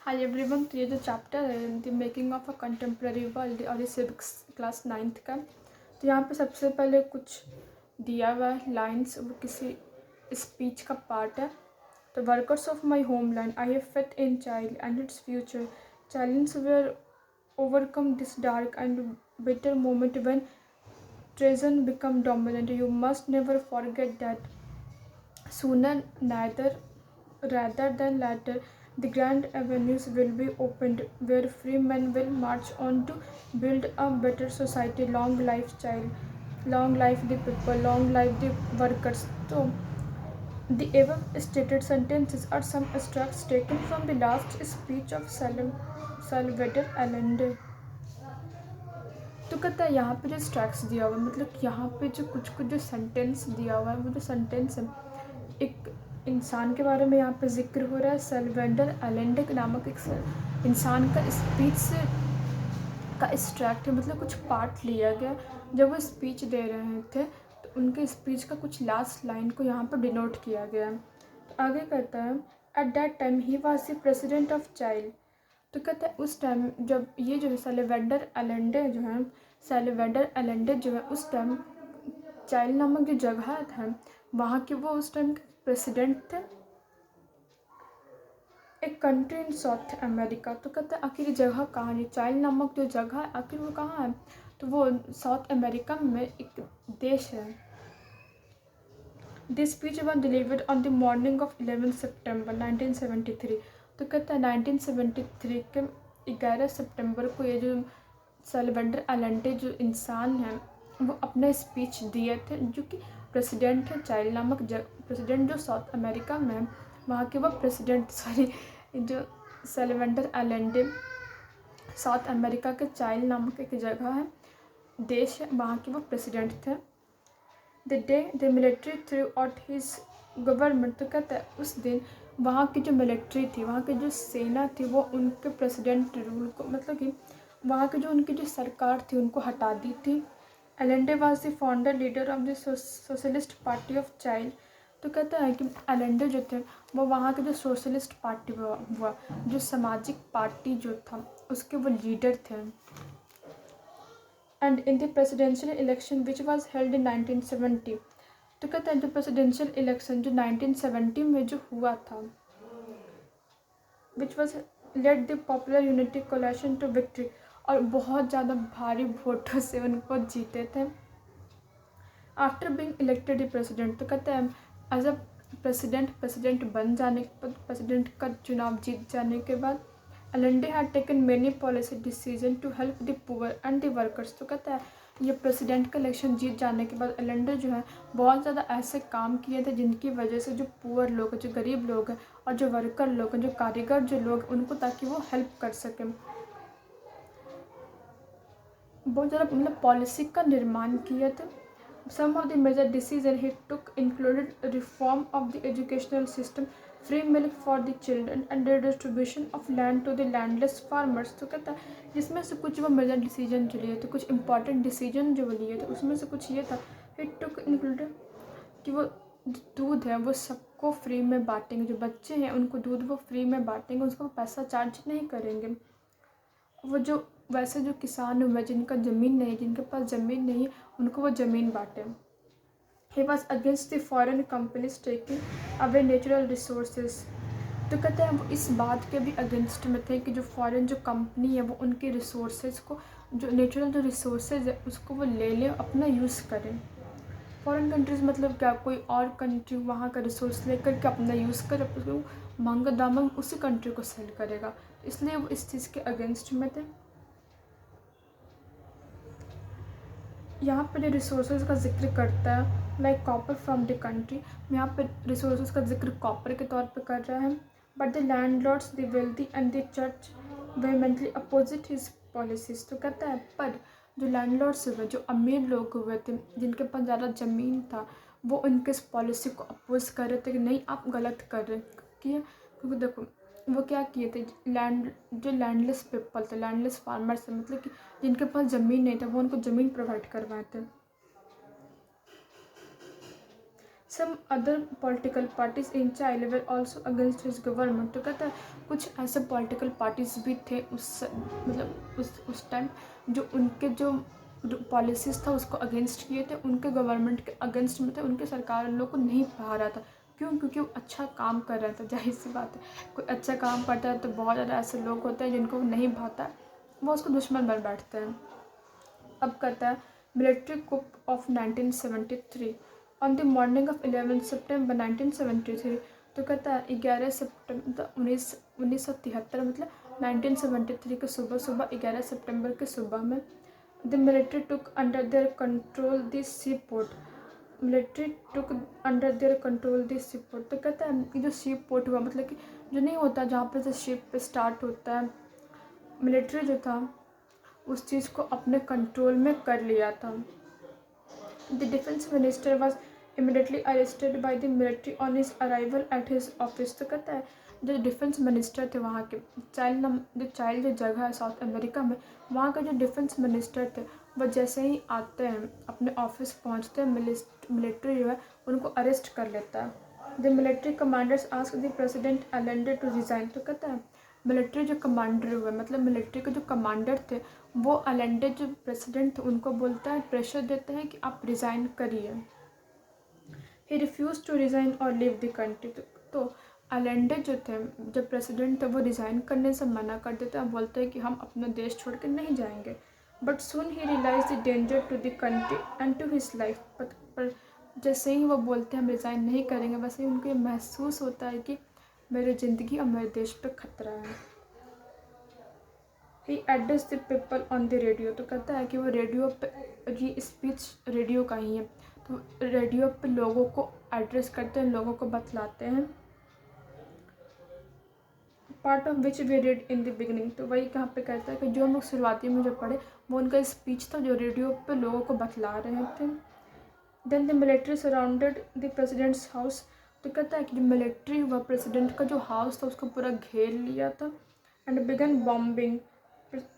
Hi everyone. तो ये जो चैप्टर है the making of a contemporary world और ये सिविक्स क्लास 9th का। तो यहाँ पे सबसे पहले कुछ दिया हुआ है लाइन्स, वो किसी स्पीच का पार्ट है। तो workers of my homeland I have faith in Chile and its future challenge where overcome this dark and bitter moment when treason become dominant. You must never forget that sooner neither rather than later the grand avenues will be opened where free men will march on to build a better society. Long life child, long life the people, long life the workers. So the above stated sentences are some extracts taken from the last speech of Salvador Allende. तो कहता है यहाँ पे जो स्ट्रैक्स दिया हुआ है, मतलब यहाँ पे जो कुछ कुछ जो सेंटेंस दिया हुआ है, वो जो सेंटेंस है एक इंसान के बारे में यहाँ पे जिक्र हो रहा है। सल्वेंडर एलेंडे नामक एक इंसान का स्पीच से का एक्सट्रैक्ट है, मतलब कुछ पार्ट लिया गया जब वो स्पीच दे रहे थे, तो उनके स्पीच का कुछ लास्ट लाइन को यहाँ पर डिनोट किया गया है। तो आगे कहता है at that time he was the president of child. तो कहता है उस टाइम जब ये जो है सल्वेंडर एलेंडे जो है उस टाइम चाइल्ड नामक जो जगह था वहाँ के वो उस टाइम प्रेसिडेंट थे, एक कंट्री इन साउथ अमेरिका। तो कहते हैं आखिर ये जगह कहाँ है, चाइल्ड नामक जो जगह है आखिर वो कहाँ है, तो वो साउथ अमेरिका में एक देश है। This speech one delivered on the morning of 11 सितंबर 1973। तो कहता है 1973 के 11 सितंबर को ये जो सल्वेंडर एलेंडे जो इंसान है वो अपना स्पीच दिए थे, जो कि प्रेसिडेंट है चाइल्ड नामक प्रेसिडेंट जो साउथ अमेरिका में वहाँ के वो प्रेसिडेंट जो सल्वेंडर एलेंडे साउथ अमेरिका के चाइल्ड नामक एक जगह है, देश है, वहाँ के वो प्रेसिडेंट थे। The day the military through out his government. तो कहते हैं उस दिन वहाँ की जो मिलिट्री थी, वहाँ की जो सेना थी, वो उनके प्रेसिडेंट रूल को, मतलब कि वहाँ की जो उनकी जो सरकार थी उनको हटा दी थी। Allende was the founder leader of the socialist party of child. तो कहता है कि एलेंडे जो थे वो वहाँ के जो सोशलिस्ट पार्टी हुआ जो सामाजिक पार्टी जो था उसके वो लीडर थे। And in the presidential election which was held in 1970। तो कहता है जो प्रेसिडेंशियल इलेक्शन जो 1970 में जो हुआ था which was led the popular unity coalition to victory, और बहुत ज़्यादा भारी वोटों से उनको जीते थे। After being elected president. तो कहते हैं एज अ प्रेसिडेंट बन जाने के बाद, प्रेसिडेंट का चुनाव जीत जाने के बाद Allende had taken many policy decision to help the poor and the workers. तो कहता है ये प्रेसिडेंट का इलेक्शन जीत जाने के बाद एलेंडे जो है बहुत ज़्यादा ऐसे काम किए थे जिनकी वजह से जो पुअर लोग हैं, जो गरीब लोग हैं और जो वर्कर लोग हैं, जो कारीगर जो लोग, उनको ताकि वो हेल्प कर सकें। बहुत ज़्यादा मतलब पॉलिसी का निर्माण किए थे। Some of the major decisions he took included reform of the educational system, free milk for the children, and redistribution of land to the landless farmers। तो कहता है जिसमें से कुछ वो मेजर डिसीजन जो लिए थे, कुछ इंपॉर्टेंट डिसीजन जो लिए थे, उसमें से कुछ ये था he took included कि वो दूध है वो सबको फ्री में बांटेंगे, जो बच्चे हैं उनको दूध वो फ्री में बांटेंगे, उसको पैसा चार्ज नहीं करेंगे। वो जो वैसे जो किसान हुए जिनका ज़मीन नहीं, जिनके पास ज़मीन नहीं, उनको वो ज़मीन बांटे। He was against the foreign companies taking away natural resources. तो कहते हैं वो इस बात के भी अगेंस्ट में थे कि जो फॉरेन जो कंपनी है वो उनके रिसोर्सेज को, जो नेचुरल जो रिसोर्सेज है उसको वो ले लें, अपना यूज़ करें। फॉरेन कंट्रीज़ मतलब क्या, कोई और कंट्री वहाँ का रिसोर्स लेकर के अपना यूज़ कर उसको महंगा दाम उसी कंट्री को सेल करेगा, इसलिए वो इस चीज़ के अगेंस्ट में थे। यहाँ पे जो रिसोर्सेज का जिक्र करता है like copper from the country, यहाँ पे रिसोर्सेज का जिक्र कॉपर के तौर पे कर रहा है। But the landlords the wealthy and the church vehemently opposed his policies. तो कहता है पर जो लैंडलॉर्ड्स हुए, जो अमीर लोग हुए थे जिनके पास ज़्यादा ज़मीन था, वो उनके इस पॉलिसी को अपोज कर रहे थे कि नहीं आप गलत कर रहे हैं। क्योंकि देखो वो क्या किए थे, जो लैंडलेस पीपल थे, लैंडलेस फार्मर्स थे, मतलब कि जिनके पास ज़मीन नहीं था वो उनको ज़मीन प्रोवाइड करवाए थे। Some other political parties in Chile were also against his government. तो कहता है कुछ ऐसे पॉलिटिकल पार्टीज भी थे उस टाइम जो उनके जो पॉलिसीज़ था उसको अगेंस्ट किए थे, उनके गवर्नमेंट के अगेंस्ट में थे, उनके सरकार उन लोग को नहीं पढ़ा रहा था। क्यों? क्योंकि वो अच्छा काम कर रहा था। जाहिर सी बात है, कोई अच्छा काम करता है तो बहुत ज़्यादा ऐसे लोग होते हैं जिनको नहीं भाता, वो उसको दुश्मन बन बैठते हैं। अब कहता है military coup of 1973 on the morning of 11 सितंबर 1973। तो कहता है 11 सितंबर 1973 मतलब 1973 के सुबह 11 सितंबर के सुबह में the military took under their control the sea port. Military took under their control the sea port. तो कहता है कि जो सी पोर्ट हुआ मतलब कि जो नहीं होता जहाँ पे से शिप पे स्टार्ट होता है, मिलिट्री जो था उस चीज़ को अपने कंट्रोल में कर लिया था। The defence minister was immediately arrested by the military on his arrival at his office. तो कहता है जो डिफेंस मिनिस्टर थे वहाँ के, चाइल्ड जो जगह है साउथ अमेरिका में, वहाँ के जो डिफेंस मिनिस्टर थे वह जैसे ही आते हैं अपने ऑफिस पहुँचते हैं, मिलिट्री जो है उनको अरेस्ट कर लेता है। The military commanders ask the president Allende to resign. तो कहता है मिलिट्री जो कमांडर हुए मतलब मिलिट्री के जो कमांडर थे वो अलेंडर जो प्रेसिडेंट थे उनको बोलता है, प्रेशर देते हैं कि आप रिज़ाइन करिए। ही रिफ्यूज़ टू रिज़ाइन और लीव द कंट्री। तो अलेंडर जो थे जब प्रेसिडेंट थे वो रिज़ाइन करने से मना कर देते हैं, बोलते हैं कि हम अपना देश छोड़ के नहीं जाएंगे। But soon he realize the danger to the country and to his life. पर जैसे ही वो बोलते हैं हम रिज़ाइन नहीं करेंगे, वैसे ही उनको ये महसूस होता है कि मेरी ज़िंदगी और मेरे देश पे खतरा है। He address the people on the radio. तो कहता है कि वो रेडियो पे, ये स्पीच रेडियो का ही है, तो रेडियो पे लोगों को एड्रेस करते हैं, लोगों को बतलाते हैं। Part of which we read in the beginning. तो वही कहाँ पे कहता है कि जो हम लोग शुरुआती में जो पढ़े वो उनका स्पीच था जो रेडियो पे लोगों को बतला रहे थे। Then the military surrounded the president's house. तो कहता है कि जो मिलिट्री हुआ प्रेसिडेंट का जो हाउस था उसको पूरा घेर लिया था। And begin bombing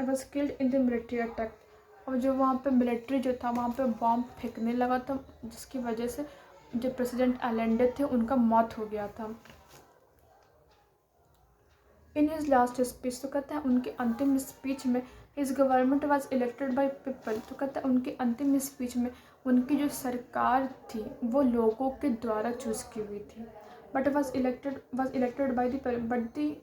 was killed in the military attack. और जो वहाँ पे मिलिट्री जो था वहाँ पे बॉम्ब फेंकने लगा था, जिसकी वजह से जो प्रेसिडेंट अलेंडर थे उनका मौत हो गया था। In his last speech. तो कहता है उनके अंतिम स्पीच में his government was elected by people. तो कहता है उनके अंतिम स्पीच में उनकी जो सरकार थी वो लोगों के द्वारा चूज़ की हुई थी। But was elected by the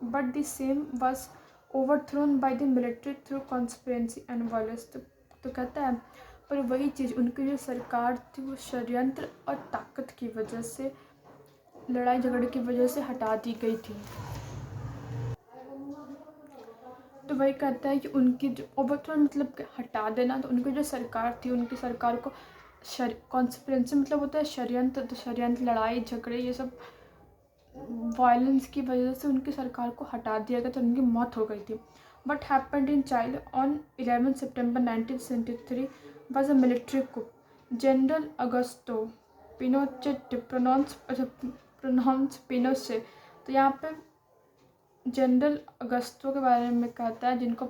but the same was overthrown by the military through conspiracy and violence. तो कहता है पर वही चीज़ उनकी जो सरकार थी वो षड्यंत्र और ताकत की वजह से, लड़ाई झगड़े की वजह से हटा दी गई थी। तो वही कहता है कि उनकी जो ओवरथ्रो मतलब हटा देना, तो उनकी जो सरकार थी उनकी सरकार को कॉन्स्पिरेंसी मतलब होता है षड्यंत्र, तो षड्यंत्र लड़ाई झगड़े ये सब वायलेंस की वजह से उनकी सरकार को हटा दिया गया, तो उनकी मौत हो गई थी। What happened in Chile on 11 सितंबर 1973 was a military coup. General Augusto Pinochet pronounce Pinochet. तो यहाँ पे जनरल अगस्तो के बारे में कहता है, जिनको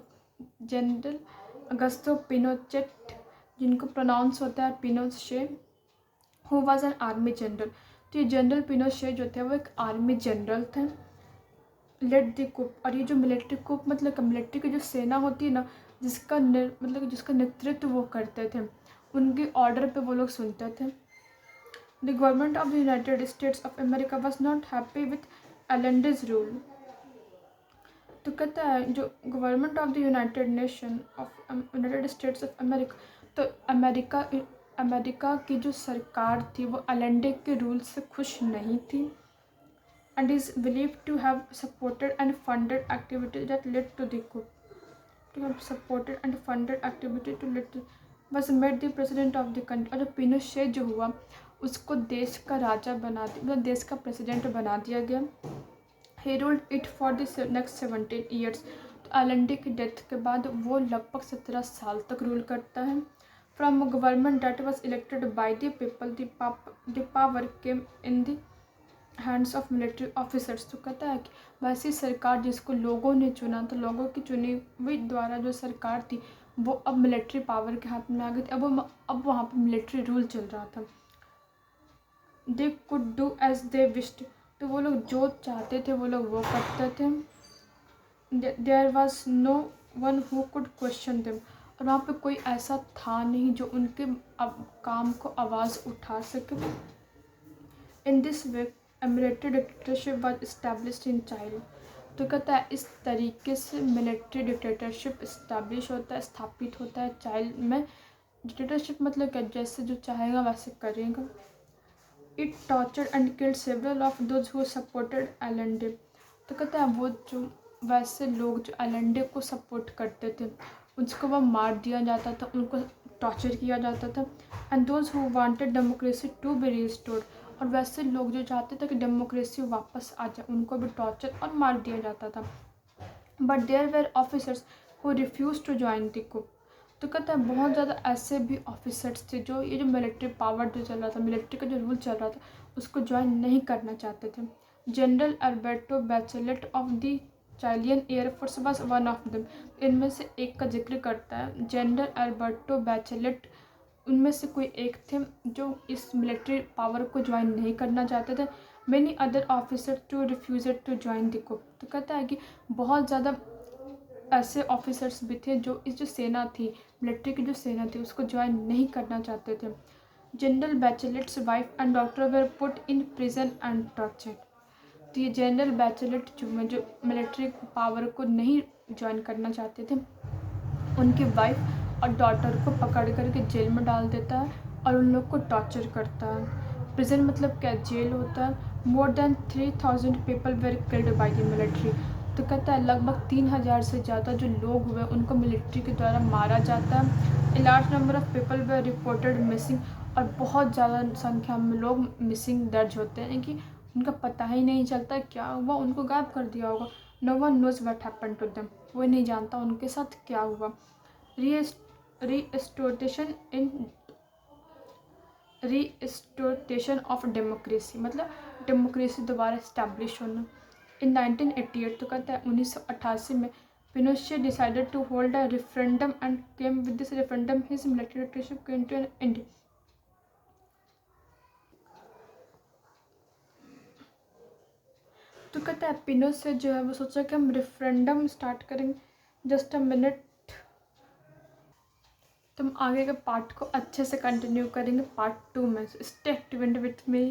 जनरल अगस्तो पिनोचेट जिनको प्रोनाउंस होता है Pinochet, who was an army general. तो ये जनरल पिनोशे जो थे वो एक आर्मी जनरल थे। लेट द कुप, और ये जो मिलिट्री कुप मतलब मिलिट्री की जो सेना होती है ना, जिसका मतलब जिसका नेतृत्व वो करते थे, उनके ऑर्डर पे वो लोग सुनते थे। The government of the United States of America was not happy with Allende's rule. तो कहता है जो government of the United States of America, तो अमेरिका की जो सरकार थी वो अलेंडे के रूल से खुश नहीं थी। And is believe to have supported and funded activities that led to the coup, to have supported and funded activity to led to bus made the president of the country. और जो Pinochet जो हुआ उसको देश का राजा बना दिया, मतलब देश का प्रेसिडेंट बना दिया गया। He ruled it for the next 17 years. तो अलेंडे की डेथ के बाद वो लगभग 17 साल तक रूल करता है। From government that was elected by the people the power came in the hands of military officers. तो कहता है कि वैसी सरकार जिसको लोगों ने चुना, तो लोगों की चुनी हुई द्वारा जो सरकार थी वो अब मिलिट्री पावर के हाथ में आ गई थी। अब वहाँ पर मिलिट्री रूल चल रहा था। They could do as they wished, तो वो लोग जो चाहते थे वो लोग वो करते थे। There was no one who could question them, और वहाँ पे कोई ऐसा था नहीं जो उनके काम को आवाज़ उठा सके। In this way a military dictatorship was established in Chile, तो कहता है इस तरीके से मिलिट्री डिक्टेटरशिप इस्टेब्लिश होता है, स्थापित होता है चाइल्ड में। डिक्टेटरशिप मतलब क्या, जैसे जो चाहेगा वैसे करेगा। It tortured and killed several of those who supported Allende, तो कहता है वो जो वैसे लोग जो एलेंडे को सपोर्ट करते थे उसको वह मार दिया जाता था, उनको टॉर्चर किया जाता था। And those who wanted democracy to be restored, और वैसे लोग जो चाहते थे कि डेमोक्रेसी वापस आ जाए उनको भी टॉर्चर और मार दिया जाता था। But there were officers who refuse to join the coup, तो कहता है बहुत ज़्यादा ऐसे भी ऑफिसर्स थे जो ये जो मिलिट्री पावर जो चल रहा था, मिलिट्री का जो रूल चल रहा था उसको ज्वाइन नहीं करना चाहते थे। General Alberto Bachelet of the Chilean air force was one of them, इनमें से एक का जिक्र करता है जनरल अल्बर्टो बैचेलेट, उनमें से कोई एक थे जो इस मिलिट्री पावर को ज्वाइन नहीं करना चाहते थे। Many other officer too refused to join the coup, तो कहता है कि बहुत ज़्यादा ऐसे ऑफिसर्स भी थे जो इस जो सेना थी, मिलिट्री की जो सेना थी उसको ज्वाइन नहीं करना चाहते थे। General Bachelet's wife and doctor were put in prison and tortured, तो ये जनरल बैचेलेट जो मिलिट्री पावर को नहीं ज्वाइन करना चाहते थे उनकी वाइफ और डॉटर को पकड़ करके जेल में डाल देता है और उन लोग को टॉर्चर करता है। प्रिजन मतलब क्या, जेल होता है। More than 3000 people where killed by the military, तो कहता है लगभग 3000 से ज़्यादा जो लोग हुए उनको मिलिट्री के द्वारा मारा जाता है। A large number of people were reported missing, और बहुत ज़्यादा संख्या में लोग मिसिंग दर्ज होते हैं कि उनका पता ही नहीं चलता क्या हुआ, उनको गायब कर दिया होगा। No one knows what happened to them, कोई नहीं जानता उनके साथ क्या हुआ। रीस्टोरेशन ऑफ डेमोक्रेसी मतलब डेमोक्रेसी दोबारा इस्टेब्लिश होना। इन 1988, तो कहता है 1988 में Pinochet decided to hold a referendum and came with this referendum his military dictatorship came to an end, तो कहता है पिनोशे जो है वो सोचा कि हम रेफरेंडम स्टार्ट करेंगे। जस्ट अ मिनट, तुम आगे के पार्ट को अच्छे से कंटिन्यू करेंगे पार्ट 2 में, स्टे ट्यून्ड विथ मी।